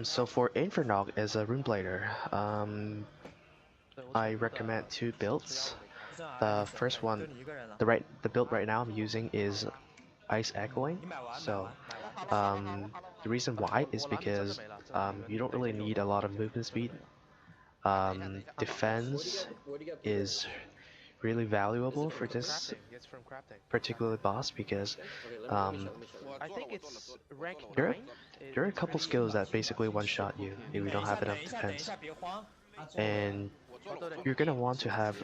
So for Infernog as a runeblader, I recommend two builds. The first one, the build right now I'm using is Ice Echoing. So the reason why is because you don't really need a lot of movement speed. Defense is really valuable for this particular boss because um, I think it's rank there are, 9. there are a couple skills that basically one-shot you if you don't have enough defense, and you're gonna want to have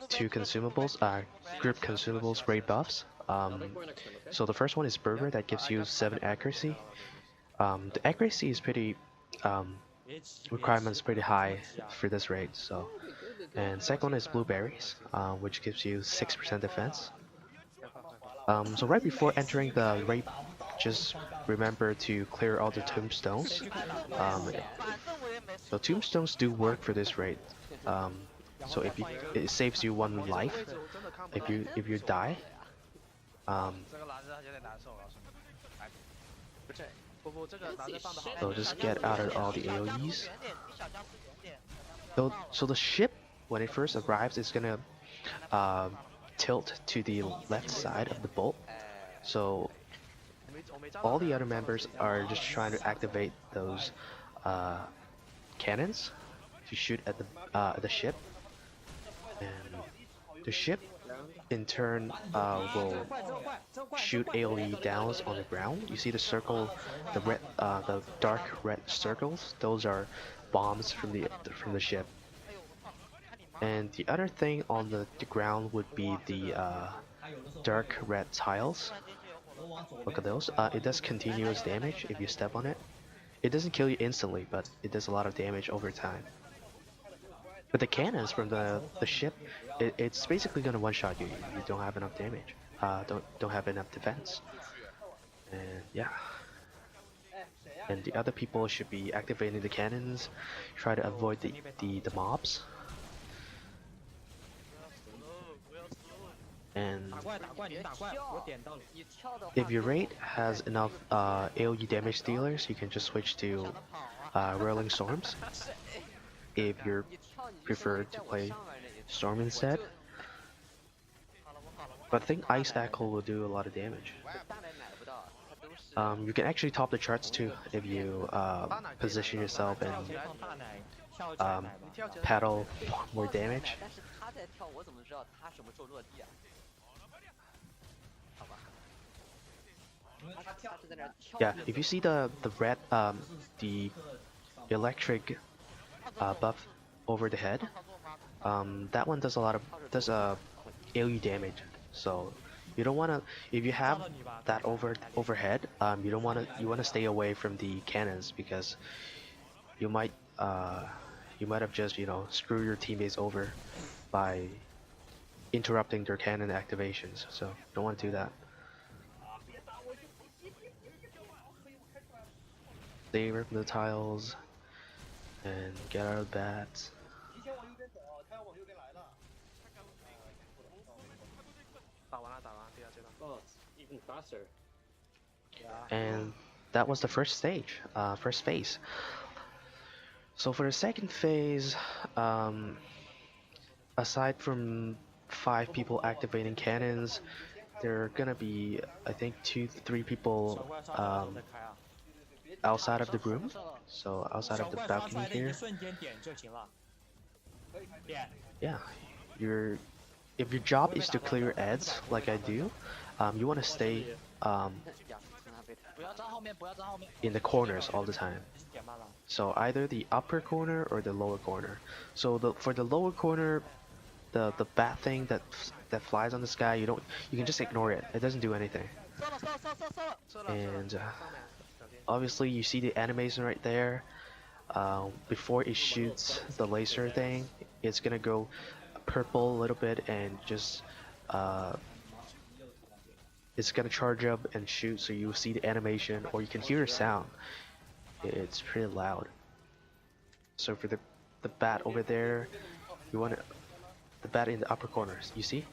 two consumables, group consumables, great buffs. So the first one is Burger that gives you 7 accuracy. The accuracy is pretty requirements pretty high for this raid. So, and second one is Blueberries, which gives you 6% defense. So right before entering the raid, just remember to clear all the tombstones. Um, so tombstones do work for this raid. Um, so if you, it saves you 1 life if you die. Um, so just get out of all the AoEs. So the ship when it first arrives is gonna uh, tilt to the left side of the bolt. So all the other members are just trying to activate those uh, cannons to shoot at the ship, and the ship in turn will shoot AoE downs on the ground. You see the circle, the dark red circles. Those are bombs from the ship. And the other thing on the ground would be the dark red tiles. Look at those. It does continuous damage if you step on it. It doesn't kill you instantly, but it does a lot of damage over time. But the cannons from the ship, it's basically gonna one-shot you. You don't have enough damage. Don't have enough defense. And yeah. And the other people should be activating the cannons. Try to avoid the mobs. And if your raid has enough AoE damage dealers, you can just switch to Whirling Storms. If you're preferred to play Storm instead. But I think Ice Echo will do a lot of damage. You can actually top the charts too if you position yourself and paddle more damage. Yeah, if you see the red the electric buff over the head, that one does a lot of AoE damage. So you don't wanna, if you have that overhead, you don't wanna, you wanna stay away from the cannons because you might have just, you know, screw your teammates over by interrupting their cannon activations. So you don't want to do that. Stay away from the tiles and get out of bats. Even faster. And that was the first stage, first phase. So for the second phase, aside from 5 people activating cannons, there are gonna be, I think, 2-3 people outside of the room, so outside of the balcony here. Yeah, if your job is to clear ads like I do, you want to stay in the corners all the time. So either the upper corner or the lower corner. So for the lower corner, the bat thing that flies on the sky, you can just ignore it. It doesn't do anything. And obviously you see the animation right there. Before it shoots the laser thing, it's gonna go purple a little bit and just it's gonna charge up and shoot, so you see the animation or you can hear a sound. It's pretty loud. So for the bat over there, you want the bat in the upper corners, you see?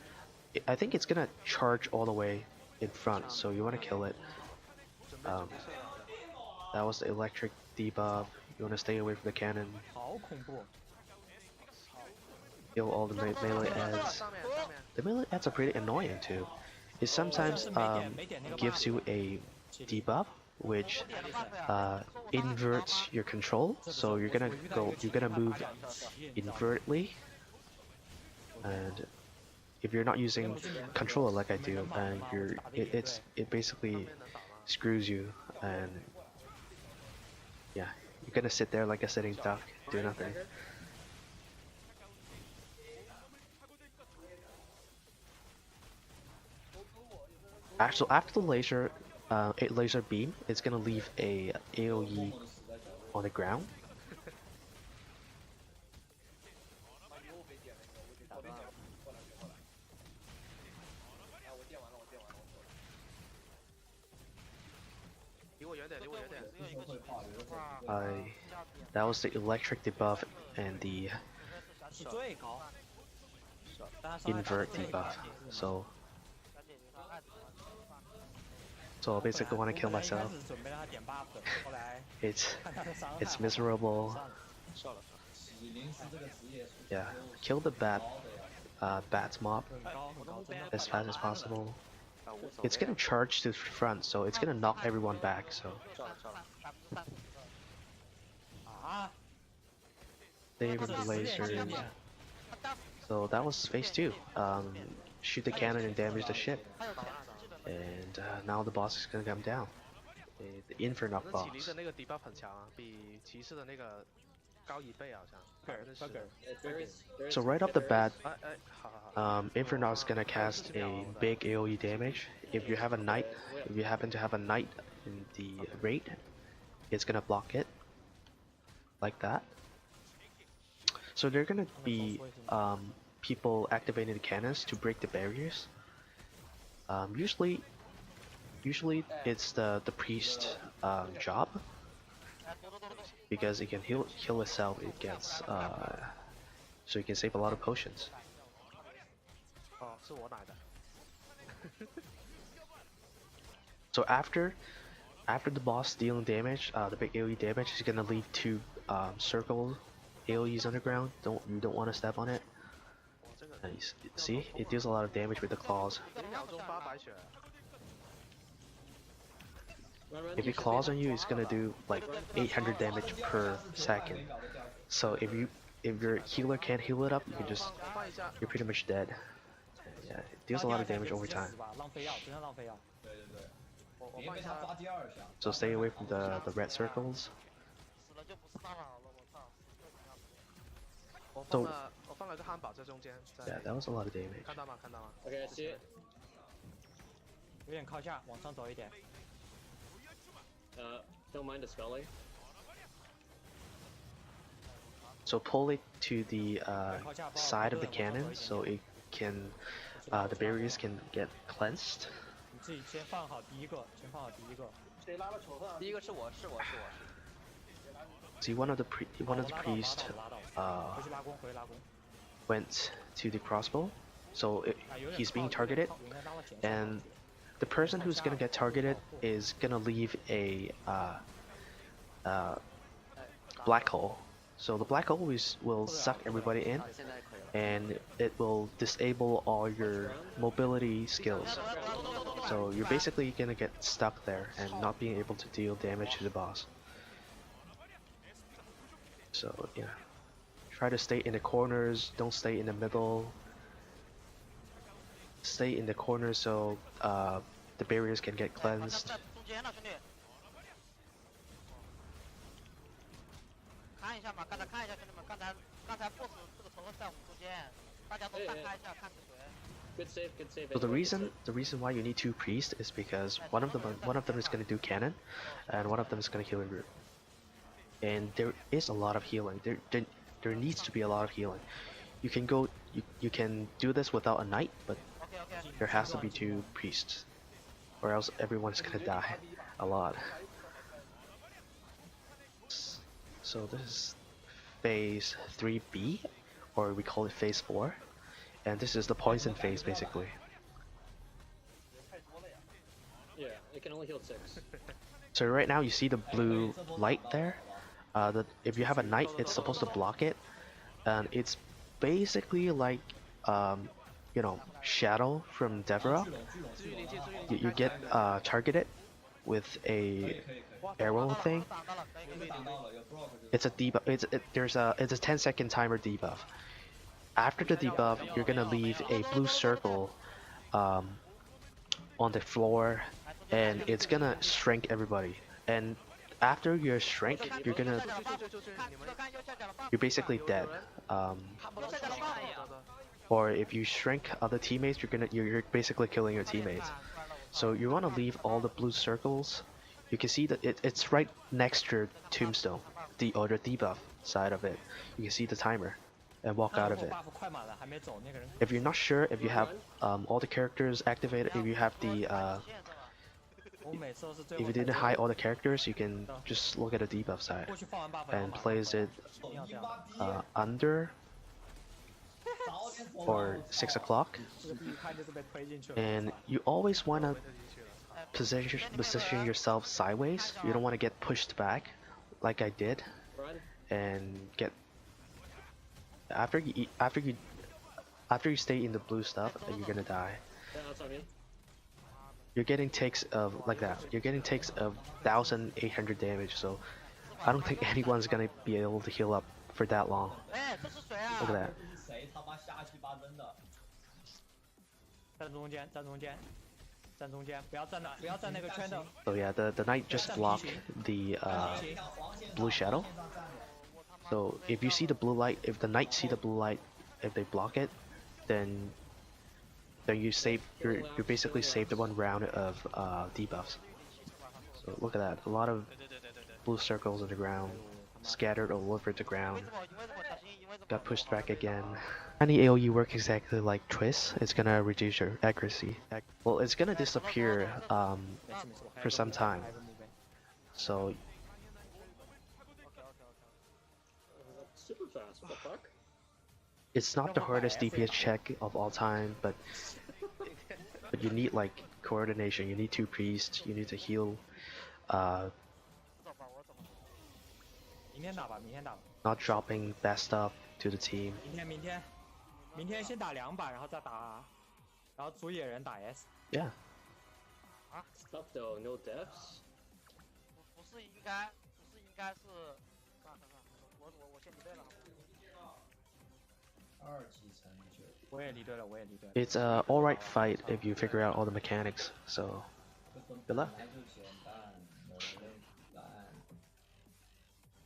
I think it's gonna charge all the way in front, so you want to kill it. That was the electric debuff. You want to stay away from the cannon. 好恐怖！ Kill all the melee ads. The melee ads are pretty annoying too. It sometimes gives you a debuff which inverts your control. So you're gonna move invertly, and if you're not using controller like I do, and it basically screws you, and yeah, you're gonna sit there like a sitting duck, do nothing. Actually, after the laser beam, it's gonna leave a AOE on the ground. That was the electric debuff and the 是最高。但它伤害 invert 最 debuff. So I basically want to kill 本来一开 myself. 始准备让他点 buff 的，后来 It's 看他的伤害 it's miserable. 算了 Yeah, kill the bat mob 很高很高，真的 as fast as possible. It's gonna charge to the front, so it's gonna knock everyone back. So 啊！ stay with the lasers. So that was phase 2. Shoot the cannon and damage the ship. And now the boss is gonna come down. The Infernog 那 boss. 启灵的那个 debuff 很强啊，比骑士的那个高1倍好像。So right off the bat, 哎哎，好好好。 Infernog's gonna cast a big AoE damage. If you have a knight, if you happen to have a knight in the raid, it's gonna block it like that. So there are gonna be people activating the cannons to break the barriers. Usually it's the priest job, because it can heal itself. It gets so you can save a lot of potions. 哦，是我奶的。 So after the boss dealing damage, the big AoE damage is gonna leave 2 circle AoEs underground. You don't want to step on it. 哇，这个 And see, it deals a lot of damage with the claws. 1秒钟800血。 If it claws on you, it's gonna do like 800 damage per second. So if your healer can't heal it up, you're pretty much dead. Yeah, it deals a lot of damage over time. 浪费药，真的浪费药。我放一下。 So stay away from the red circles. 我放了个汉堡在中间。在 Yeah, that was a lot of damage. 看到吗？看到吗？ Okay, I see it. 有点靠下，往上走一点。 Don't mind the Scully. So pull it to the side of the cannon, so it can the barriers can get cleansed. 你自己先放好第一个，先放好第一个。第一个是我。 See, one of the priest 回去拉弓，回去拉弓。 went to the crossbow, so he's being targeted, 应该拉到前线。 and the person who's gonna get targeted is gonna leave a black hole. So the black hole will suck everybody in, and it will disable all your mobility skills. So you're basically gonna get stuck there and not being able to deal damage to the boss. So yeah, try to stay in the corners, don't stay in the middle. Stay in the corners so the barriers can get cleansed. 看一下嘛，刚才看一下兄弟们，刚才 boss 这个仇恨在我们中间，大家都散开一下，看是谁。 Good save, good save. So the reason why you need 2 priests is because one of them is going to do cannon, and one of them is going to heal invert. And there is a lot of healing. There needs to be a lot of healing. You can go you can do this without a knight, but there has to be 2 priests, or else everyone's gonna die a lot. So this is phase 3B, or we call it phase 4, and this is the poison phase basically. Yeah, it can only heal 6. So right now you see the blue light there. If you have a knight, it's supposed to block it, and it's basically like you know, Shadow from Debuff. You get targeted with a arrow thing. It's a debuff. It's a 10-second timer debuff. After the debuff, you're gonna leave a blue circle on the floor, and it's gonna shrink everybody. And after you're shrink, you're basically dead. Or if you shrink other teammates, you're basically killing your teammates. So you want to leave all the blue circles. You can see that it's right next to your tombstone, the debuff side of it. You can see the timer, and walk out of it. If you're not sure if you have all the characters activated, if you have the if you didn't hide all the characters, you can just look at the debuff side and place it under or 6 o'clock. And you always want to position yourself sideways. You don't want to get pushed back like I did and get after you stay in the blue stuff, you're gonna die. You're getting takes of like that. You're getting takes of 1,800 damage, so I don't think anyone's gonna be able to heal up for that long. Look at that. So yeah, the knight just blocked the blue shadow. So if you see the blue light, if the knight see the blue light, if they block it, then you basically saved 1 round of debuffs. So look at that, a lot of blue circles on the ground, scattered all over the ground. Got pushed back again. Any AoE work exactly like Twist. It's gonna reduce your accuracy. Well, it's gonna disappear for some time. So super fast, what the fuck? it's not the hardest DPS check of all time, but you need like coordination. You need 2 priests. You need to heal. Not dropping bad stuff to the team. 明天先打2把，然后再打，然后主野人打 S。Yeah. Stop though, no deaths. 不是应该是，算了，我先离队了。我也离队了。 It's a alright fight if you figure out all the mechanics. So, good luck.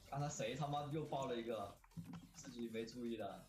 刚才谁他妈又爆了一个自己没注意的？